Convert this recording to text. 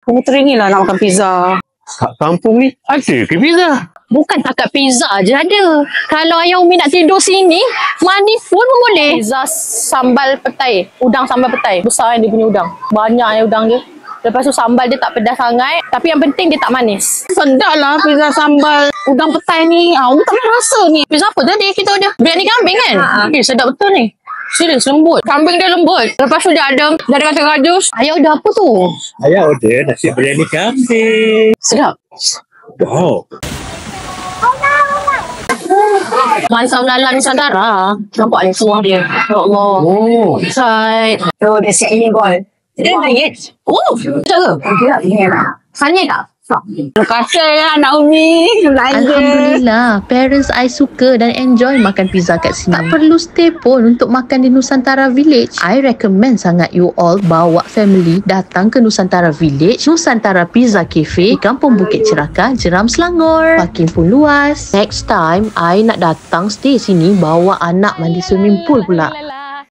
Aku teringin lah nak makan pizza. Kat kampung ni ada ke pizza? Bukan takat pizza je ada. Kalau ayah Umi nak tidur sini, mandi pun boleh. Pizza sambal petai. Udang sambal petai. Besar kan dia punya udang. Banyak udang dia. Lepas tu sambal dia tak pedas sangat. Tapi yang penting dia tak manis. Sedap lah pizza sambal udang petai ni. Aku tak pernah rasa ni. Pizza apa tadi kita order? Biryani kambing kan? Sedap betul ni. Serius, lembut. Kambing dia lembut. Lepas tu dia ada kata rajus. Ayah order apa tu? Ayah order nasi biryani kambing. Sedap. Wow. Mansam Lala Nusantara. Nampak ni semua dia. Ya Allah. Oh. Excited. Oh, dia siap ini gol. Dia nangis. Oh, betul ke? Tidak, dia nak. Sanyi tak? Terima kasih ya Anak Umi. Alhamdulillah, parents I suka dan enjoy makan pizza kat sini. Tak perlu stay pun untuk makan di Nusantara Village. I recommend sangat you all bawa family datang ke Nusantara Village, Nusantara Pizza Cafe di Kampung Bukit Cerakah, Jeram, Selangor. Parking pun luas. Next time, I nak datang stay sini, bawa anak mandi swimming pool pula.